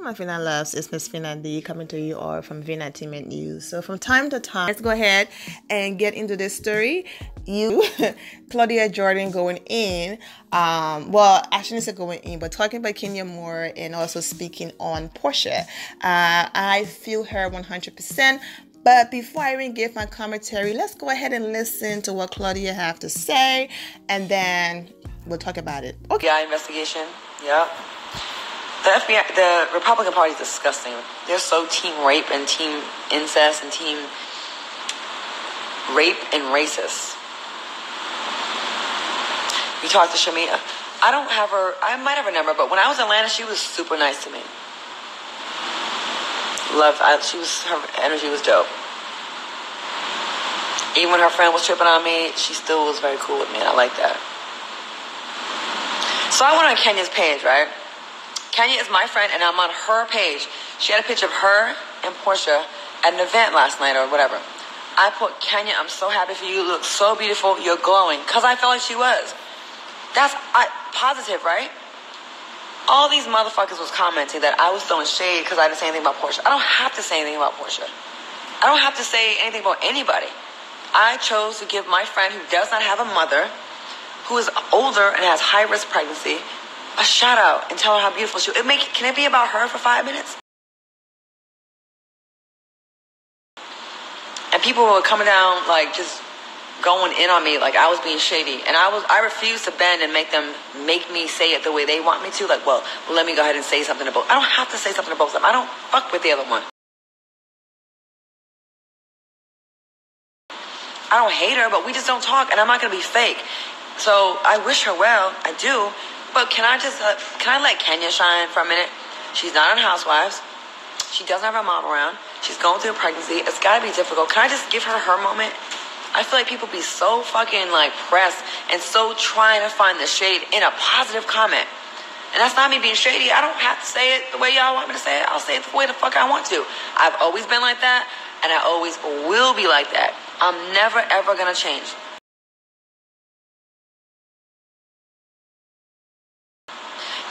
my Vina loves. It's Miss Vina D coming to you all from Vina Entertainment News. So from time to time, let's go ahead and get into this story. Claudia Jordan going in, well, actually not going in, but talking about Kenya more and also speaking on Porsha. I feel her 100%. But before I even give my commentary, let's go ahead and listen to what Claudia have to say, and then we'll talk about it. Okay. FBI investigation. Yep. The FBI, the Republican Party is disgusting. They're so team rape and team incest and team rape and racist. You talk to Shamia. I don't have her. I might have her number, but when I was in Atlanta, she was super nice to me. Her energy was dope. Even when her friend was tripping on me, she still was very cool with me. I like that. So I went on Kenya's page, right? Kenya is my friend, and I'm on her page. She had a picture of her and Porsha at an event last night or whatever. I put, Kenya, I'm so happy for you. You look so beautiful. You're glowing. Because I felt like she was. That's positive, right? All these motherfuckers was commenting that I was throwing shade because I didn't say anything about Porsha. I don't have to say anything about Porsha. I don't have to say anything about anybody. I chose to give my friend who does not have a mother, who is older and has high-risk pregnancy, a shout out and tell her how beautiful she is. Can it be about her for 5 minutes? And people were coming down, like, just going in on me like I was being shady. And I refused to bend and make me say it the way they want me to. Like, well, let me go ahead and say something to both. I don't have to say something to both of them. I don't fuck with the other one. I don't hate her, but we just don't talk, and I'm not going to be fake. So I wish her well. I do. But can I let Kenya shine for a minute? She's not on Housewives. She doesn't have her mom around. She's going through a pregnancy. It's got to be difficult. Can I just give her her moment? I feel like people be so fucking like pressed and so trying to find the shade in a positive comment. And that's not me being shady. I don't have to say it the way y'all want me to say it. I'll say it the way the fuck I want to. I've always been like that, and I always will be like that. I'm never, ever going to change.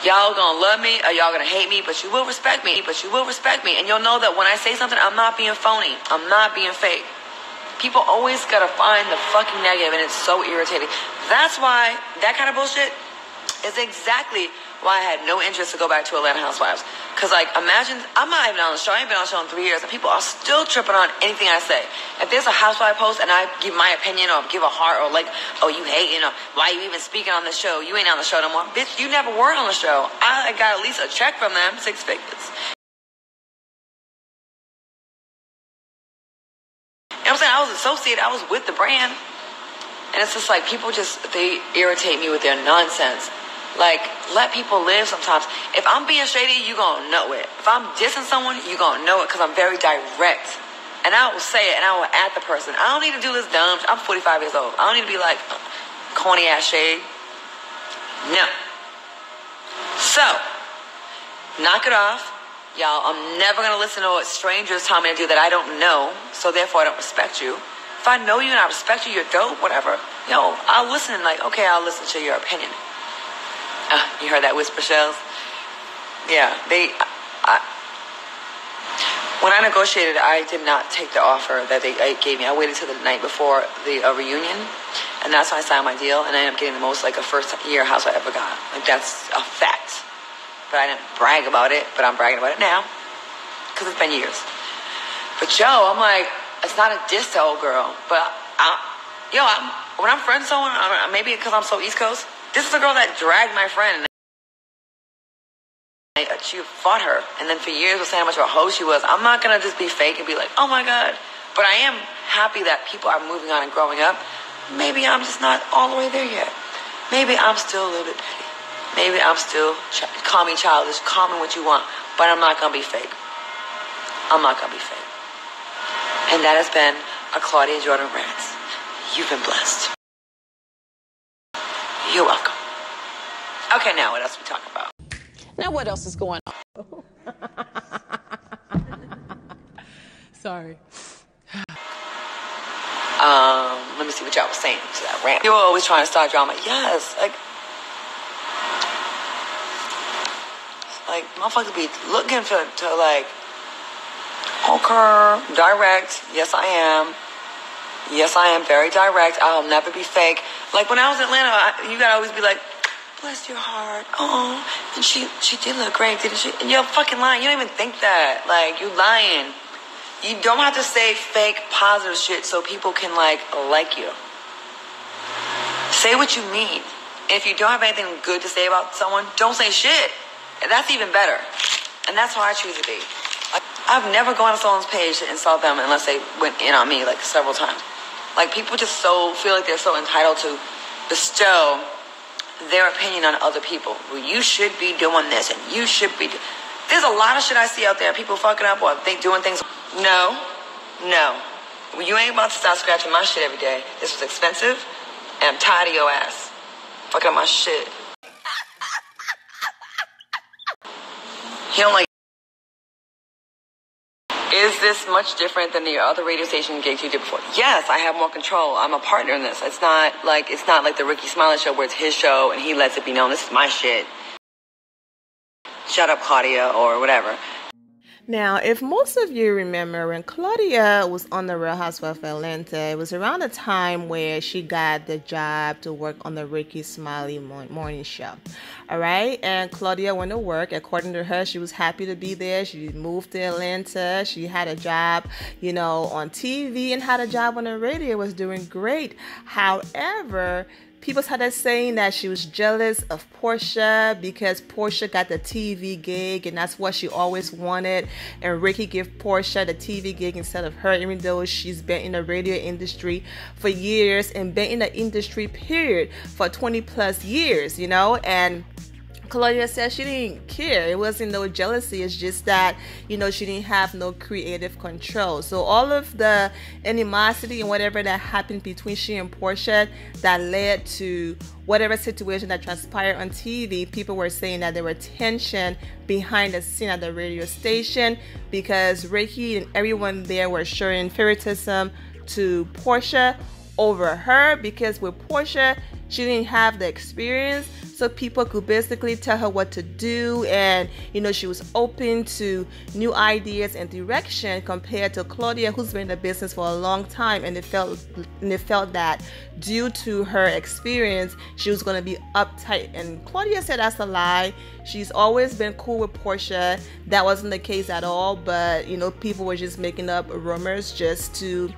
Y'all gonna love me or y'all gonna hate me, but you will respect me. And you'll know that when I say something, I'm not being phony. I'm not being fake. People always gotta find the fucking negative, and it's so irritating. That's why that kind of bullshit is exactly why I had no interest to go back to Atlanta Housewives. Because, like, imagine, I'm not even on the show. I ain't been on the show in 3 years, and people are still tripping on anything I say. If there's a housewife post and I give my opinion or give a heart or, like, oh, you hating, or why you even speaking on the show? You ain't on the show no more. Bitch, you never were on the show. I got at least a check from them, 6 figures. You know what I'm saying? I was associated. I was with the brand. And it's just like people they irritate me with their nonsense. Like, let people live sometimes. If I'm being shady, you gonna know it. If I'm dissing someone, you gonna know it because I'm very direct. And I will say it and I will at the person. I don't need to do this dumb shit. I'm 45 years old. I don't need to be like corny ass shade. No. So, knock it off. Y'all, I'm never gonna listen to what strangers tell me to do that I don't know. So therefore I don't respect you. If I know you and I respect you, you're dope, whatever. Yo, I'll listen like, okay, I'll listen to your opinion. You heard that whisper, Shells? Yeah, when I negotiated, I did not take the offer that they gave me. I waited till the night before the reunion, and that's when I signed my deal, and I ended up getting the most, like, a first-year house I ever got. Like, that's a fact. But I didn't brag about it, but I'm bragging about it now, because it's been years. But, yo, I'm like, it's not a diss to old girl, but, when I'm friends with someone, maybe because I'm so East Coast, this is a girl that dragged my friend. She fought her. And then for years was saying how much of a hoe she was. I'm not going to just be fake and be like, oh my God. But I am happy that people are moving on and growing up. Maybe I'm just not all the way there yet. Maybe I'm still a little bit petty. Maybe I'm still, call me childish, call me what you want. But I'm not going to be fake. I'm not going to be fake. And that has been a Claudia Jordan rant. You've been blessed. You're welcome. Okay, now what else are we talking about? Now what else is going on? Sorry. Let me see what y'all was saying to that rant. You were always trying to start drama. Yes. Like, Like, motherfuckers be looking to like, okay, direct. Yes, I am. Yes, I am very direct. I'll never be fake. Like, when I was in Atlanta, you gotta always be like, bless your heart. Oh, and she did look great, didn't she? And you're fucking lying. You don't even think that. Like, you lying. You don't have to say fake positive shit so people can like you. Say what you mean. And if you don't have anything good to say about someone, don't say shit. And that's even better. And that's how I choose to be. I've never gone on someone's page to insult them unless they went in on me like several times. Like, people just feel like they're so entitled to bestow their opinion on other people. Well, you should be doing this and you should be. There's a lot of shit I see out there. People fucking up or they doing things. No. Well, you ain't about to stop scratching my shit every day. This was expensive and I'm tired of your ass. Fucking up my shit. He don't like. Is this much different than the other radio station gigs you did before? Yes, I have more control. I'm a partner in this. It's not like the Ricky Smiley show where it's his show and he lets it be known this is my shit. Shut up, Claudia, or whatever. Now, if most of you remember, when Claudia was on the Real Housewives of Atlanta, it was around the time where she got the job to work on the Ricky Smiley morning show. All right, and Claudia went to work. According to her, she was happy to be there. She moved to Atlanta. She had a job, on TV and had a job on the radio. Was doing great. However, people started saying that she was jealous of Porsha because Porsha got the TV gig and that's what she always wanted. And Ricky gave Porsha the TV gig instead of her, even though she's been in the radio industry for years and been in the industry period for 20 plus years, and Claudia said she didn't care. It wasn't no jealousy. It's just that, she didn't have no creative control. So all of the animosity and whatever that happened between she and Porsha that led to whatever situation that transpired on TV, people were saying that there were tension behind the scene at the radio station because Ricky and everyone there were showing favoritism to Porsha over her because with Porsha, she didn't have the experience, so people could basically tell her what to do, and she was open to new ideas and direction compared to Claudia, who's been in the business for a long time, and it felt that due to her experience, she was going to be uptight. And Claudia said that's a lie. She's always been cool with Porsha. That wasn't the case at all, but people were just making up rumors just to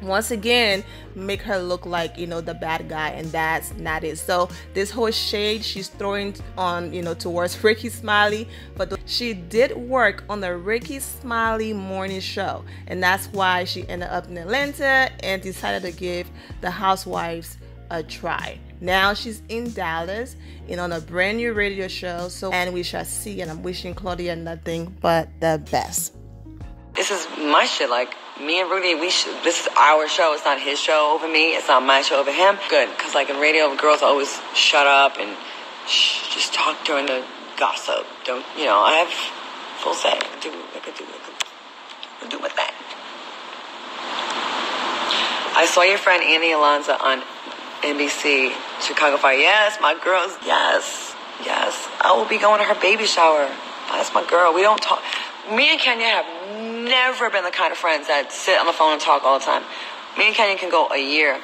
once again make her look like the bad guy, and that's not it. So this whole shade she's throwing on towards Ricky Smiley, but she did work on the Ricky Smiley morning show, and that's why she ended up in Atlanta and decided to give the Housewives a try. Now she's in Dallas on a brand new radio show, and we shall see, and I'm wishing Claudia nothing but the best. This is my shit. Like, me and Rudy, this is our show. It's not his show over me. It's not my show over him. Good, because like in radio, girls always shut up and just talk during the gossip. Don't, I have full say. I can do my thing. I saw your friend Annie Alonzo on NBC, Chicago Fire. Yes, my girls. Yes. I will be going to her baby shower. That's my girl. We don't talk. Me and Kenya have never been the kind of friends that sit on the phone and talk all the time. Me and Kenya can go a year,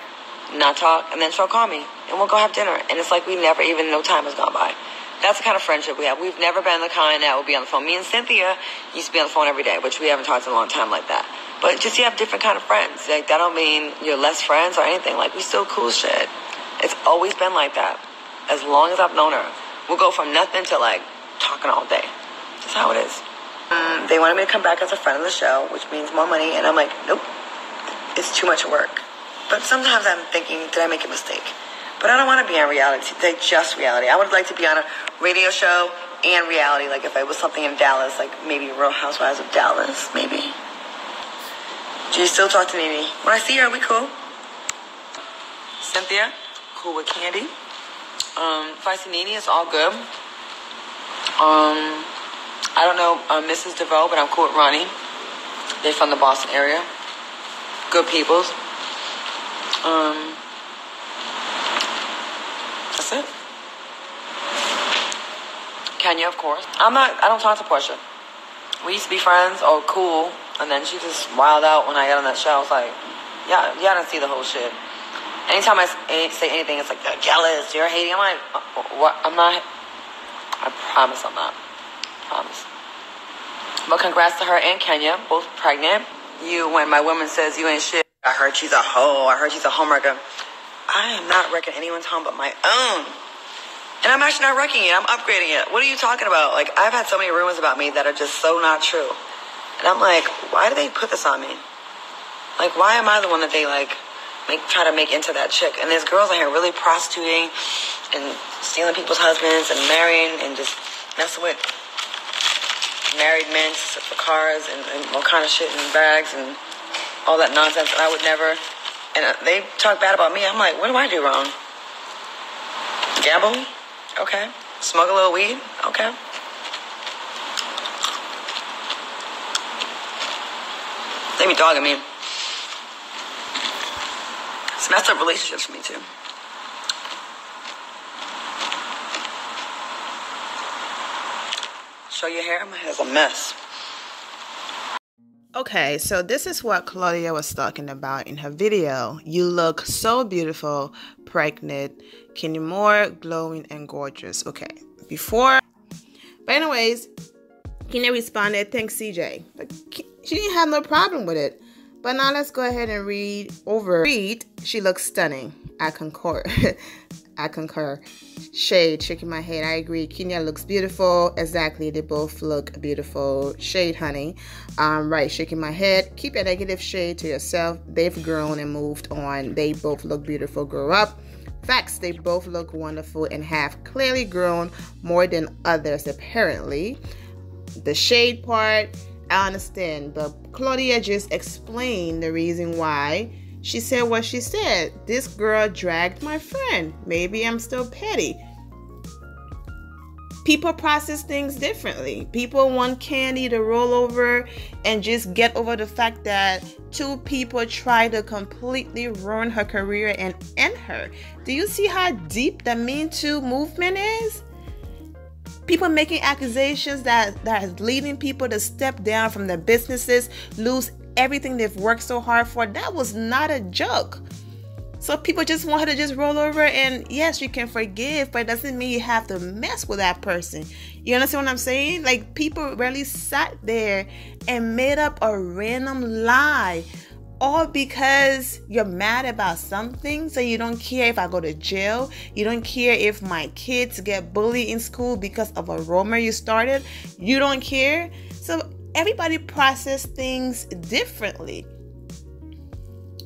not talk, and then she'll call me, and we'll go have dinner. And it's like we never even know time has gone by. That's the kind of friendship we have. We've never been the kind that will be on the phone. Me and Cynthia used to be on the phone every day, which we haven't talked in a long time like that. But just you have different kind of friends. Like, that don't mean you're less friends or anything. Like, we still cool shit. It's always been like that. As long as I've known her. We'll go from nothing to, like, talking all day. That's how it is. They wanted me to come back as a friend of the show, which means more money, and I'm like, nope, it's too much work. But sometimes I'm thinking, did I make a mistake? But I don't want to be on reality, like just reality. I would like to be on a radio show and reality, like if it was something in Dallas, like maybe Real Housewives of Dallas, maybe. Do you still talk to Nene? When I see her, are we cool? Cynthia, cool with Candy. If I see Nene, it's all good. I don't know Mrs. DeVoe, but I'm cool with Ronnie. They're from the Boston area. Good peoples. That's it. Kenya, of course. I don't talk to Porsha. We used to be friends, or cool, and then she just wilded out when I got on that show. I was like, yeah, y'all didn't see the whole shit. Anytime I say anything, it's like, you're jealous, you're hating. I'm like, what? I'm not. I promise I'm not. Promise. But congrats to her and Kenya, both pregnant. When my woman says you ain't shit, I heard she's a hoe, I heard she's a homewrecker. I am not wrecking anyone's home but my own. And I'm actually not wrecking it, I'm upgrading it. What are you talking about? Like, I've had so many rumors about me that are just so not true. And I'm like, why do they put this on me? Like, why am I the one that they, like, try to make into that chick? And there's girls out here really prostituting and stealing people's husbands and marrying and just messing with married men for cars and all kind of shit and bags and all that nonsense. And I would never. And they talk bad about me. I'm like, what do I do wrong? Gamble? Okay. Smoke a little weed? Okay. They be dogging me. It's messed up relationships for me too. Show your hair? My hair's a mess. Okay, so this is what Claudia was talking about in her video. You look so beautiful, pregnant, Kenya Moore, glowing and gorgeous. Okay, but anyways, Kenya responded, thanks CJ. But she didn't have no problem with it. But now let's go ahead and read. She looks stunning. I concur. I concur. Shade, shaking my head. I agree. Kenya looks beautiful. Exactly. They both look beautiful. Shade, honey. Right. Shaking my head. Keep a negative shade to yourself. They've grown and moved on. They both look beautiful. Grow up. Facts. They both look wonderful and have clearly grown more than others, apparently. The shade part, I understand. But Claudia just explained the reason why. She said what she said. This girl dragged my friend. Maybe I'm still petty. People process things differently. People want Candy to roll over and just get over the fact that two people try to completely ruin her career and end her. Do you see how deep the Me Too movement is? People making accusations that is leading people to step down from their businesses, lose everything they've worked so hard for. That was not a joke. So people just want her to just roll over, and yes, you can forgive, but it doesn't mean you have to mess with that person. You understand what I'm saying? Like, people really sat there and made up a random lie, all because you're mad about something. So you don't care if I go to jail. You don't care if my kids get bullied in school because of a rumor you started. You don't care. So everybody process things differently.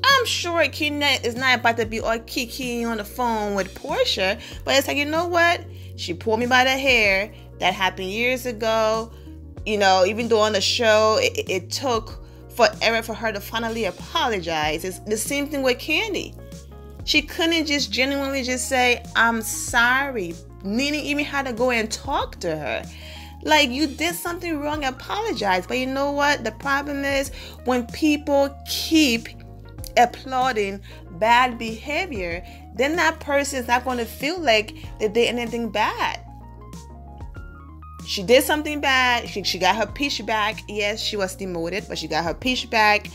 I'm sure Kenya is not about to be all kiki on the phone with Porsha, but it's like, you know what? She pulled me by the hair. That happened years ago. You know, even though on the show, it took forever for her to finally apologize. It's the same thing with Candy. She couldn't just genuinely just say, I'm sorry. Nene even had to go and talk to her. Like, you did something wrong, apologize. But you know what? The problem is when people keep applauding bad behavior, then that person is not going to feel like they did anything bad. She did something bad. She got her peach back. Yes, she was demoted, but she got her peach back.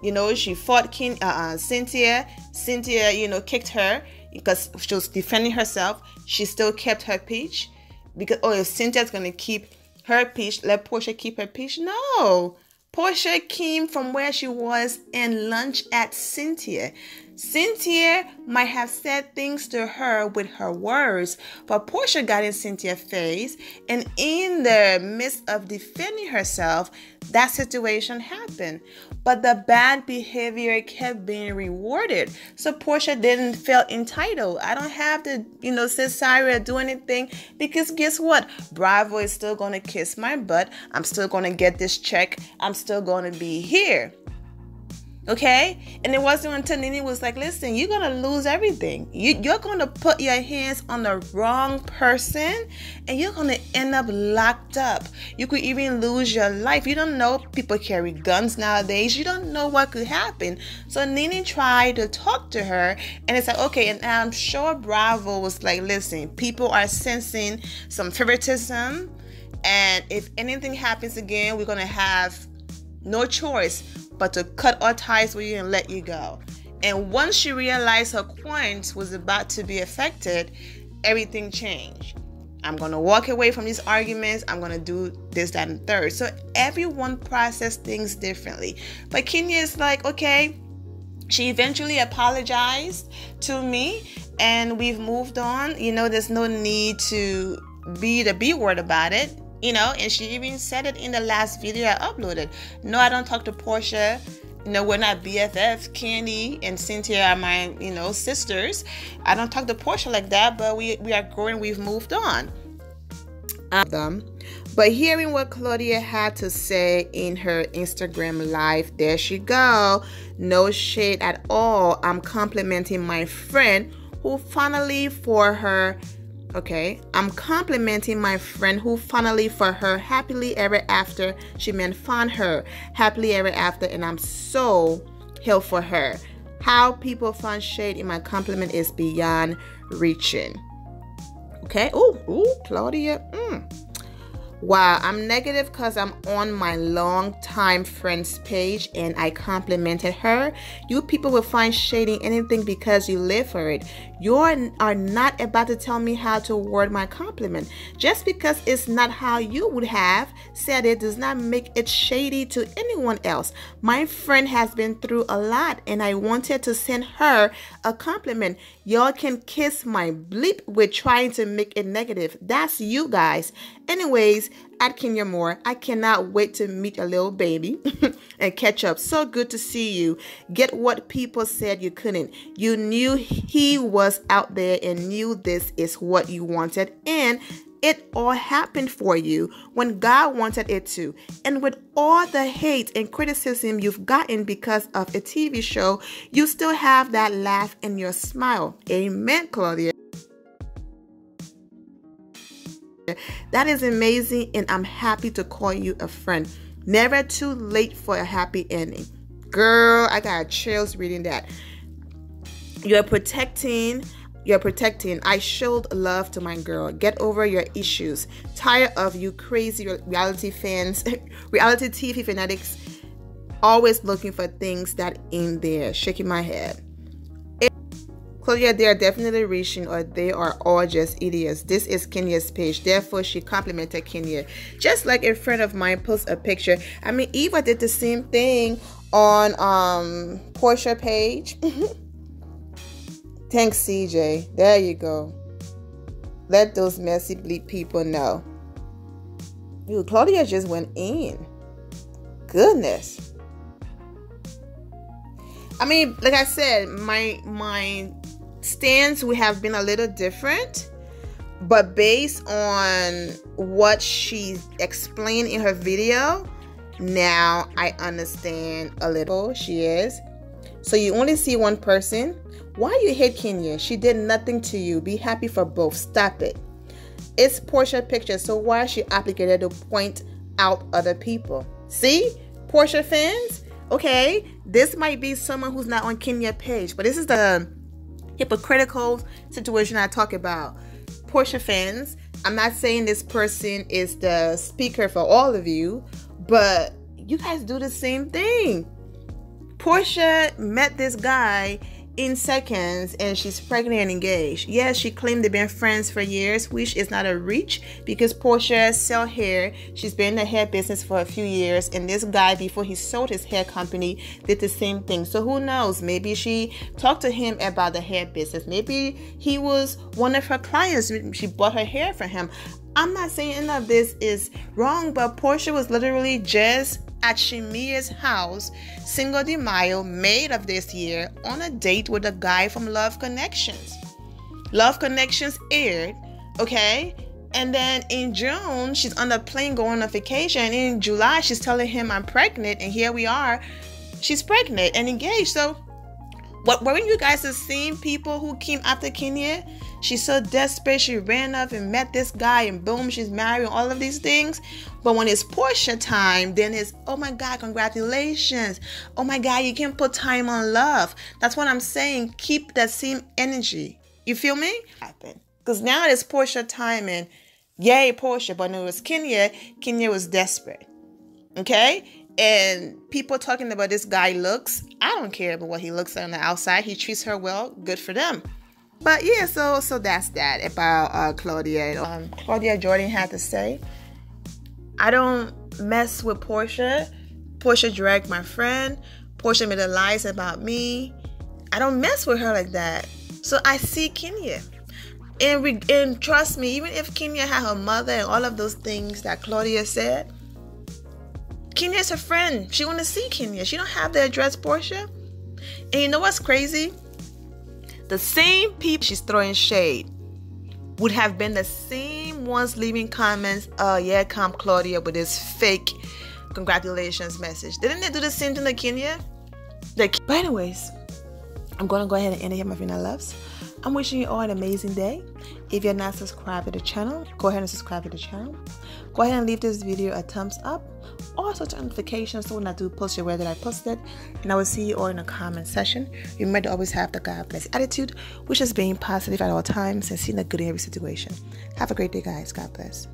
You know, she fought Cynthia. Cynthia, you know, kicked her because she was defending herself. She still kept her peach. Because, if Cynthia's going to keep her peach, let Porsha keep her peach. No. Porsha came from where she was and lunged at Cynthia. Cynthia might have said things to her with her words, but Porsha got in Cynthia's face, and in the midst of defending herself, that situation happened. But the bad behavior kept being rewarded. So Porsha didn't feel entitled. I don't have to, say sorry or do anything, because guess what? Bravo is still going to kiss my butt. I'm still going to get this check. I'm still going to be here. Okay? And it wasn't until Nene was like, listen, you're going to lose everything. You're going to put your hands on the wrong person and you're going to end up locked up. You could even lose your life. You don't know, people carry guns nowadays. You don't know what could happen. So Nene tried to talk to her and it's like, okay, and I'm sure Bravo was like, listen, people are sensing some favoritism, and if anything happens again, we're going to have no choice but to cut our ties with you and let you go. And once she realized her coins was about to be affected, everything changed. I'm going to walk away from these arguments. I'm going to do this, that, and third. So everyone processes things differently. But Kenya is like, okay, she eventually apologized to me and we've moved on. You know, there's no need to be the B word about it. You know, and she even said it in the last video I uploaded. No, I don't talk to Porsha. You know, we're not BFFs. Candy and Cynthia are my, you know, sisters. I don't talk to Porsha like that, but we are growing. We've moved on. But hearing what Claudia had to say in her Instagram live, there she go. No shade at all. I'm complimenting my friend who finally for her... Okay, I'm complimenting my friend who finally for her happily ever after. She meant found her happily ever after, and I'm so happy for her. How people find shade in my compliment is beyond reaching. Okay, ooh, Claudia. Wow, I'm negative because I'm on my long-time friend's page and I complimented her. You people will find shading anything because you live for it. You are not about to tell me how to word my compliment. Just because it's not how you would have said it does not make it shady to anyone else. My friend has been through a lot and I wanted to send her a compliment. Y'all can kiss my bleep with trying to make it negative. That's you guys. Anyways, at Kenya Moore, I cannot wait to meet a little baby and catch up. So good to see you. Get what people said you couldn't. You knew he was out there and knew this is what you wanted, and it all happened for you when God wanted it to. And with all the hate and criticism you've gotten because of a TV show, you still have that laugh in your smile. Amen, Claudia. That is amazing, and I'm happy to call you a friend. Never too late for a happy ending. Girl, I got chills reading that. You're protecting. I showed love to my girl. Get over your issues. Tired of you crazy reality fans, reality TV fanatics, always looking for things that in there. Shaking my head. Claudia, they are definitely reaching, or they are all just idiots. This is Kenya's page. Therefore, she complimented Kenya. Just like a friend of mine posts a picture. I mean, Eva did the same thing on Porsha page. Thanks, CJ. There you go. Let those messy bleep people know. Dude, Claudia just went in. Goodness. I mean, like I said, my stance would have been a little different, but based on what she explained in her video, now I understand a little. She is. So you only see one person. Why you hate Kenya? She did nothing to you. Be happy for both. Stop it. It's Porsha picture, so why is she obligated to point out other people? See, Porsha fans. Okay, this might be someone who's not on Kenya page, but this is the hypocritical situation I talk about. Porsha fans, I'm not saying this person is the speaker for all of you, but you guys do the same thing. Porsha met this guy in seconds and she's pregnant and engaged. Yes, she claimed they've been friends for years, which is not a reach because Porsha sells hair. She's been in the hair business for a few years, and this guy, before he sold his hair company, did the same thing. So who knows? Maybe she talked to him about the hair business. Maybe he was one of her clients. She bought her hair for him. I'm not saying any of this is wrong, but Porsha was literally just at Shamia's house, Cinco de Mayo, May of this year, on a date with a guy from Love Connections. Love Connections aired, okay? And then in June, she's on the plane going on vacation. In July, she's telling him I'm pregnant, and here we are she's pregnant and engaged. So what weren't you guys have seen people who came after Kenya? She's so desperate, she ran up and met this guy, and boom, she's married, and all of these things. But when it's Porsha time, then it's, oh my God, congratulations. Oh my God, you can put time on love. That's what I'm saying. Keep that same energy. You feel me? Because now it's Porsha time, and yay, Porsha. But when it was Kenya, Kenya was desperate. Okay? And people talking about this guy looks, I don't care about what he looks like on the outside. He treats her well, good for them. But yeah, so that's that about Claudia. Claudia Jordan had to say, I don't mess with Porsha. Porsha dragged my friend. Porsha made lies about me. I don't mess with her like that. So I see Kenya. And trust me, even if Kenya had her mother and all of those things that Claudia said, Kenya's her friend. She want to see Kenya. She don't have the address, Porsha. And you know what's crazy? The same people she's throwing shade would have been the same ones leaving comments, yeah, come Claudia with this fake congratulations message. Didn't they do the same thing to Kenya? But anyways, I'm going to go ahead and end it here, my Vina loves. I'm wishing you all an amazing day. If you're not subscribed to the channel, go ahead and subscribe to the channel. Go ahead and leave this video a thumbs up. Also turn notifications so when I do post your way that I posted. And I will see you all in the comment section. Remember to always have the God bless attitude, which is being positive at all times and seeing the good in every situation. Have a great day, guys. God bless.